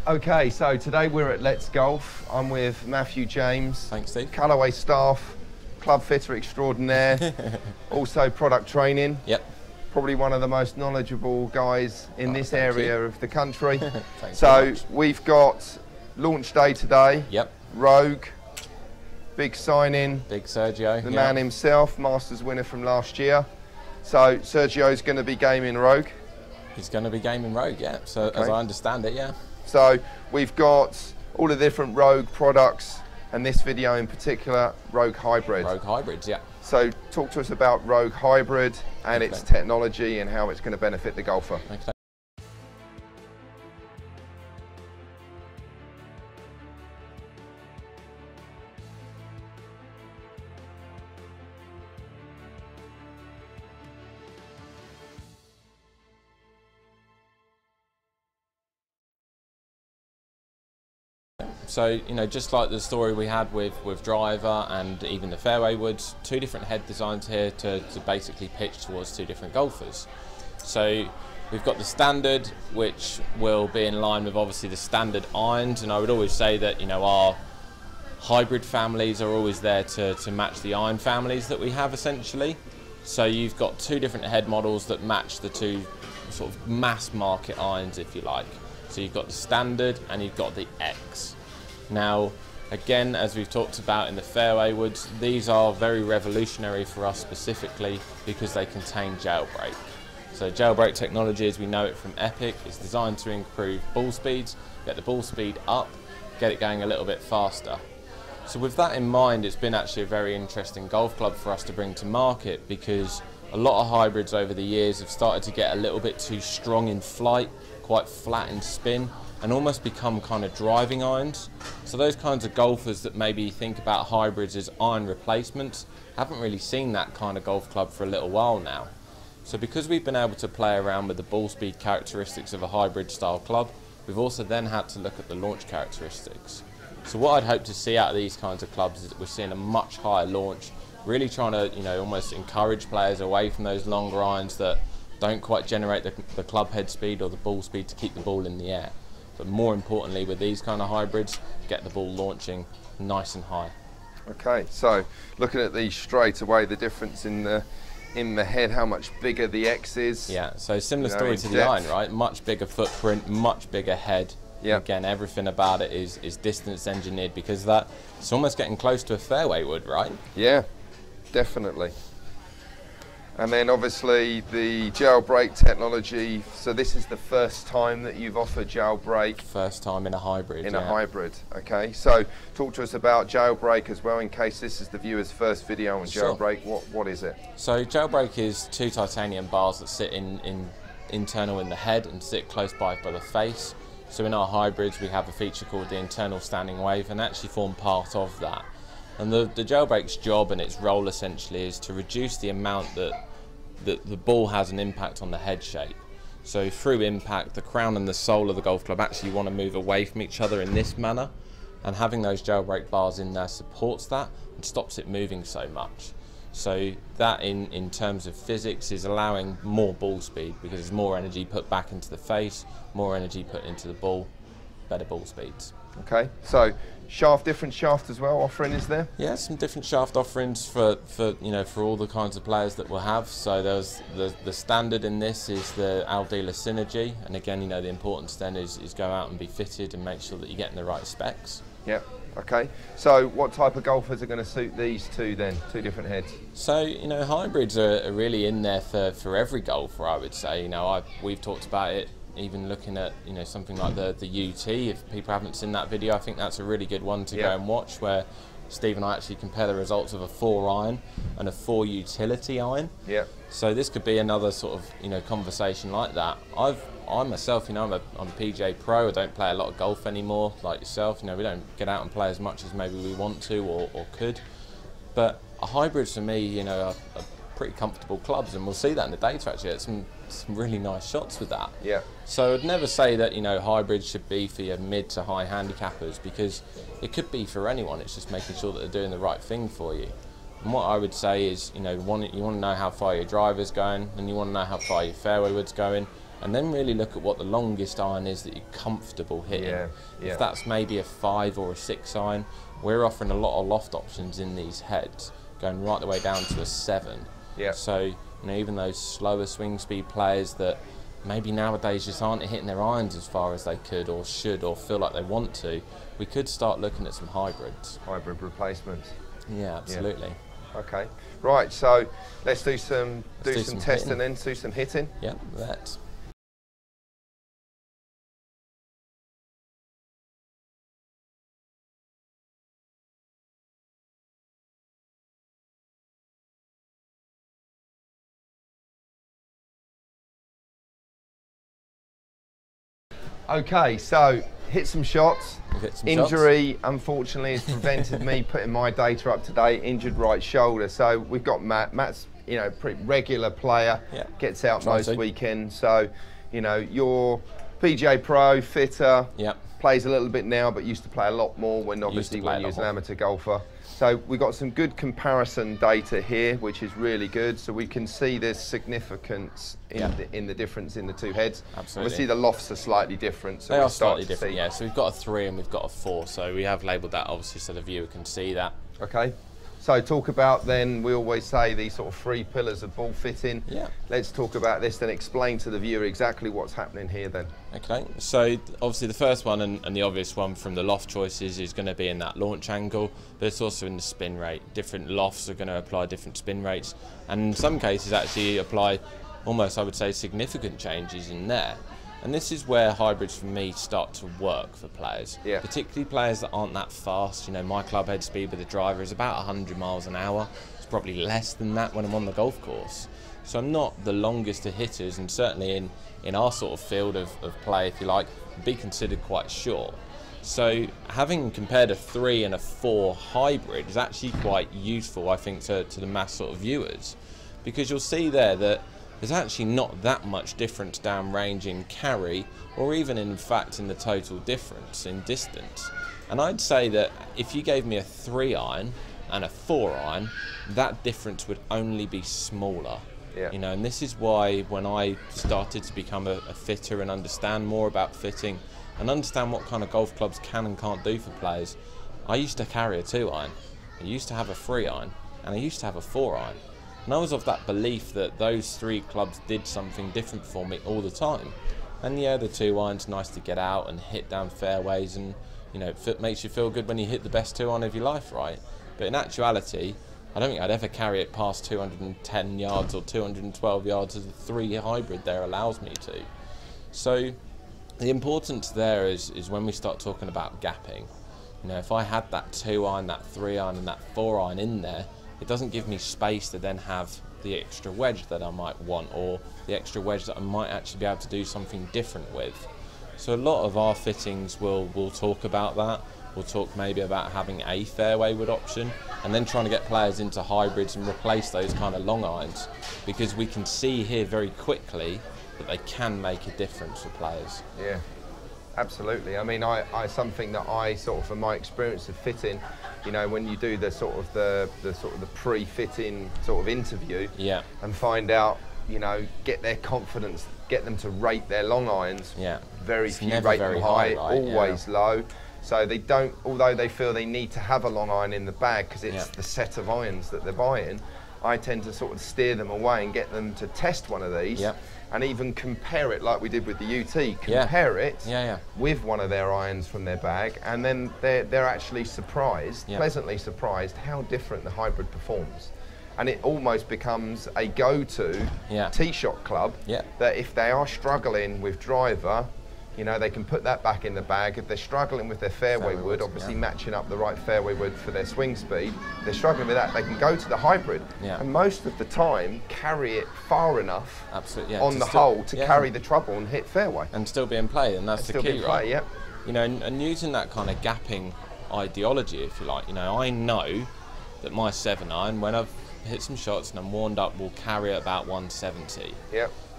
Okay, so today we're at Let's Golf. I'm with Matthew James. Thanks, Steve. Callaway staff, club fitter extraordinaire, also product training. Yep. Probably one of the most knowledgeable guys in this area of the country. So we've got launch day today. Yep. Rogue, big signing. Big Sergio. The man himself, Masters winner from last year. So Sergio's going to be gaming Rogue. He's going to be gaming Rogue, yeah. So okay. As I understand it, yeah. So we've got all the different Rogue products, and this video in particular, Rogue Hybrid. Rogue Hybrids, yeah. So talk to us about Rogue Hybrid and its technology and how it's going to benefit the golfer. Okay. So, you know, just like the story we had with driver and even the fairway woods, two different head designs here to basically pitch towards two different golfers. So we've got the standard, which will be in line with obviously the standard irons, and I would always say that, you know, our hybrid families are always there to match the iron families that we have essentially. So you've got two different head models that match the two sort of mass market irons, if you like. So you've got the standard and you've got the X. Now, again, as we've talked about in the fairway woods, these are very revolutionary for us specifically because they contain jailbreak. So jailbreak technology, as we know it from Epic, is designed to improve ball speeds, get the ball speed up, get it going a little bit faster. So with that in mind, it's been actually a very interesting golf club for us to bring to market because a lot of hybrids over the years have started to get a little bit too strong in flight, quite flat in spin, and almost become kind of driving irons. So those kinds of golfers that maybe think about hybrids as iron replacements haven't really seen that kind of golf club for a little while now. So because we've been able to play around with the ball speed characteristics of a hybrid style club, we've also then had to look at the launch characteristics. So what I'd hope to see out of these kinds of clubs is that we're seeing a much higher launch, really trying to, you know, almost encourage players away from those longer irons that don't quite generate the club head speed or the ball speed to keep the ball in the air. But more importantly, with these kind of hybrids, get the ball launching nice and high. Okay, so looking at these straight away, the difference in the head, how much bigger the X is. Yeah, so similar story to the iron, right? Much bigger footprint, much bigger head. Yeah. Again, everything about it is distance engineered because of that. It's almost getting close to a fairway wood, right? Yeah, definitely. And then obviously the jailbreak technology, so this is the first time that you've offered jailbreak? First time in a hybrid, In a hybrid, okay. So talk to us about jailbreak as well, in case this is the viewer's first video on jailbreak. Sure. What is it? So jailbreak is two titanium bars that sit internal in the head and sit close by the face. So in our hybrids we have a feature called the internal standing wave and actually form part of that. And the jailbreak's job and its role essentially is to reduce the amount that the ball has an impact on the head shape. So through impact, the crown and the sole of the golf club actually want to move away from each other in this manner, and having those jailbreak bars in there supports that and stops it moving so much. So that in terms of physics is allowing more ball speed because there's more energy put back into the face, more energy put into the ball, better ball speeds. Okay, so different shaft as well offering is there? Yeah, some different shaft offerings for you know, for all the kinds of players that we'll have. So there's the standard in this is the Aldila Synergy, and again, you know, the importance then is go out and be fitted and make sure that you're getting the right specs. Yeah. Okay, so what type of golfers are going to suit these two then, two different heads? So, you know, hybrids are really in there for every golfer, I would say. You know, we've talked about it, even looking at, you know, something like the UT. If people haven't seen that video, I think that's a really good one to go and watch, where Steve and I actually compare the results of a 4 iron and a 4 utility iron. Yeah. So this could be another sort of, you know, conversation like that. I myself, you know, I'm a PGA pro. I don't play a lot of golf anymore, like yourself. You know, we don't get out and play as much as maybe we want to or could. But a hybrid for me, you know, are pretty comfortable clubs, and we'll see that in the data actually. It's some really nice shots with that. Yeah. So I'd never say that, you know, hybrids should be for your mid to high handicappers, because it could be for anyone. It's just making sure that they're doing the right thing for you. And what I would say is, you know, you want to know how far your driver's going, and you want to know how far your fairway wood's going, and then really look at what the longest iron is that you're comfortable hitting. If that's maybe a 5 or a 6 iron, we're offering a lot of loft options in these heads, going right the way down to a 7. So, you know, even those slower swing speed players that maybe nowadays just aren't hitting their irons as far as they could or should or feel like they want to, we could start looking at some hybrids. Hybrid replacements. Yeah, absolutely. Okay, right, so let's do some testing and then do some hitting. Yeah, let's. Okay, so hit some shots. Injury, unfortunately, has prevented me putting my data up to date. Injured right shoulder. So we've got Matt. Matt's, you know, pretty regular player. Gets out most weekends. So, you know, you're PGA Pro, fitter. Plays a little bit now, but used to play a lot more when obviously when you was an amateur golfer. So we've got some good comparison data here, which is really good. So we can see there's significance in the difference in the two heads. Absolutely. Obviously the lofts are slightly different. So they are slightly different, yeah. So we've got a 3 and we've got a 4. So we have labelled that obviously so the viewer can see that. Okay. So talk about then, we always say these sort of 3 pillars of ball fitting. Let's talk about this, then explain to the viewer exactly what's happening here then. Okay, so obviously the first one and the obvious one from the loft choices is going to be in that launch angle, but it's also in the spin rate. Different lofts are going to apply different spin rates, and in some cases actually apply almost, I would say, significant changes in there. And this is where hybrids for me start to work for players, particularly players that aren't that fast. You know, my club head speed with the driver is about 100 miles an hour. It's probably less than that when I'm on the golf course. So I'm not the longest of hitters, and certainly in our sort of field of play, if you like, be considered quite short. So having compared a 3 and a 4 hybrid is actually quite useful, I think, to the mass sort of viewers, because you'll see there that there's actually not that much difference downrange in carry, or even in fact in the total difference in distance. And I'd say that if you gave me a 3 iron and a 4 iron, that difference would only be smaller. You know, and this is why when I started to become a fitter and understand more about fitting and understand what kind of golf clubs can and can't do for players, I used to carry a 2 iron, I used to have a 3 iron, and I used to have a 4 iron. And I was of that belief that those 3 clubs did something different for me all the time. And yeah, the 2 iron's nice to get out and hit down fairways, and you know, it makes you feel good when you hit the best 2 iron of your life, right? But in actuality, I don't think I'd ever carry it past 210 yards or 212 yards as the 3 hybrid there allows me to. So the importance there is when we start talking about gapping. You know, if I had that 2 iron, that 3 iron and that 4 iron in there, it doesn't give me space to then have the extra wedge that I might want, or the extra wedge that I might actually be able to do something different with. So a lot of our fittings will talk about that. We'll talk maybe about having a fairway wood option, and then trying to get players into hybrids and replace those kind of long irons, because we can see here very quickly that they can make a difference for players. Yeah, absolutely. I mean, I something that I sort of, from my experience of fitting, you know, when you do the pre-fitting sort of interview, and find out, you know, get their confidence, get them to rate their long irons. Very few rate them high, right? Always low. So they don't, although they feel they need to have a long iron in the bag because it's the set of irons that they're buying, I tend to sort of steer them away and get them to test one of these. And even compare it, like we did with the UT, compare it with one of their irons from their bag, and then they're actually surprised, pleasantly surprised, how different the hybrid performs. And it almost becomes a go-to tee shot club, that if they are struggling with driver, you know, they can put that back in the bag. If they're struggling with their fairway wood, obviously matching up the right fairway wood for their swing speed, if they're struggling with that, they can go to the hybrid. And most of the time, carry it far enough on the hole to carry the trouble and hit fairway. And still be in play, and that's the key, right? You know, and using that kind of gapping ideology, if you like, you know, I know that my 7 iron, when I've hit some shots and I'm warmed up, will carry at about 170.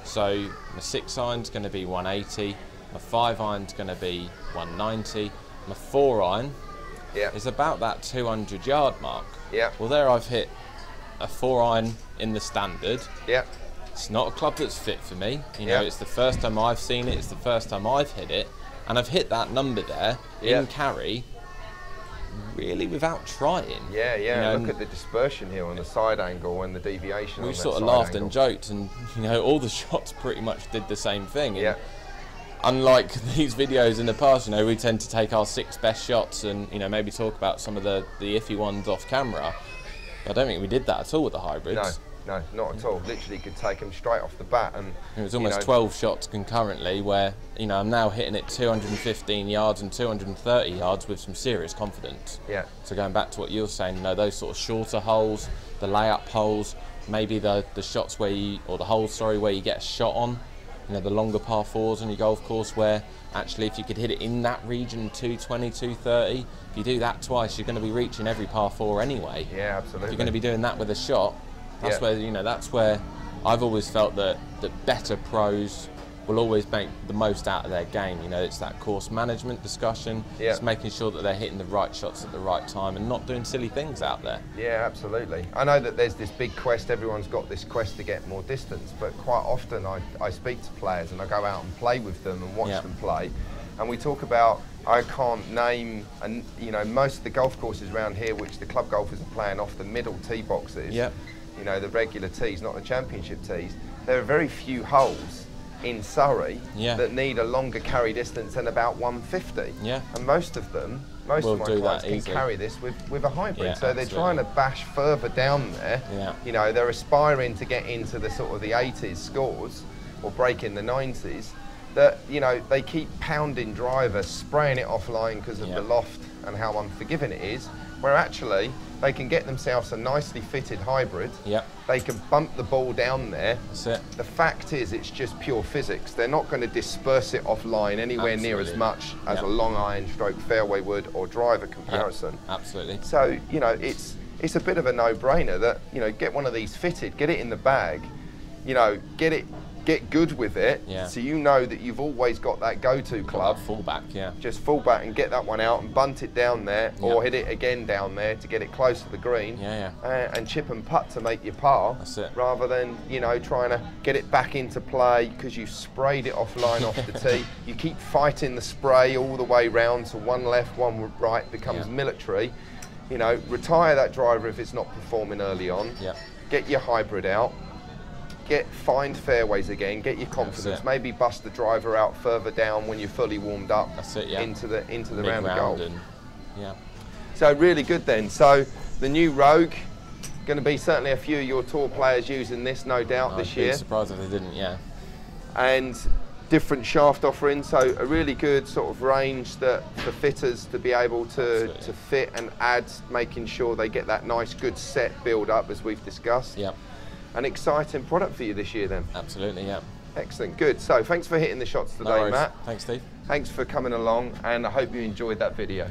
So my 6 iron's going to be 180. My 5 iron's going to be 190. My 4 iron is about that 200 yard mark. Well, there I've hit a 4 iron in the standard. it's not a club that's fit for me. You know, it's the first time I've seen it, it's the first time I've hit it, and I've hit that number there in carry really without trying. Yeah, yeah. You know, look at the dispersion here on the side angle and the deviation. We sort of laughed and joked, and you know, all the shots pretty much did the same thing. And unlike these videos in the past, you know, we tend to take our 6 best shots and, you know, maybe talk about some of the iffy ones off camera. I don't think we did that at all with the hybrids. No, not at all. Literally could take them straight off the bat. And it was almost 12 shots concurrently where, you know, I'm now hitting it 215 yards and 230 yards with some serious confidence. Yeah. So going back to what you were saying, you know, those sort of shorter holes, the layup holes, maybe the shots where you, or the holes, sorry, where you get a shot on, you know, the longer par 4s on your golf course where actually if you could hit it in that region, 220, 230, if you do that twice, you're going to be reaching every par 4 anyway. Yeah, absolutely. If you're going to be doing that with a shot, that's where, you know, that's where I've always felt that better pros will always make the most out of their game. You know, it's that course management discussion. It's making sure that they're hitting the right shots at the right time and not doing silly things out there. Yeah, absolutely. I know that there's this big quest, everyone's got this quest to get more distance, but quite often I speak to players and I go out and play with them and watch them play, and we talk about, I can't name, and you know, most of the golf courses around here which the club golfers are playing off the middle tee boxes, you know, the regular tees, not the championship tees, there are very few holes in Surrey that need a longer carry distance than about 150. And most of them, most of my clients can carry this with a hybrid. So they're trying to bash further down there. You know, they're aspiring to get into the sort of the 80s scores or break in the 90s. That, you know, they keep pounding driver, spraying it offline because of the loft and how unforgiving it is, where actually they can get themselves a nicely fitted hybrid. They can bump the ball down there. That's it. The fact is, it's just pure physics. They're not going to disperse it offline anywhere near as much as a long iron stroke fairway wood or driver comparison. Absolutely. So, you know, it's a bit of a no-brainer that, you know, get one of these fitted, get it in the bag, you know, get good with it, so you know that you've always got that go-to club. Full back, Just full back and get that one out and bunt it down there, or hit it again down there to get it close to the green, and chip and putt to make your par. That's it. Rather than, you know, trying to get it back into play because you sprayed it offline off the tee. You keep fighting the spray all the way round, so one left, one right becomes military. You know, retire that driver if it's not performing early on. Get your hybrid out. Find fairways again, get your confidence, maybe bust the driver out further down when you're fully warmed up into the round of golf. So really good then. So the new Rogue, going to be certainly a few of your tour players using this, no doubt, this year. I'd be surprised if they didn't, And different shaft offerings, so a really good sort of range that for fitters to be able to fit and add, making sure they get that nice good set build up as we've discussed. An exciting product for you this year then. Absolutely, Excellent, good. So thanks for hitting the shots today, Matt. Thanks, Steve. Thanks for coming along, and I hope you enjoyed that video.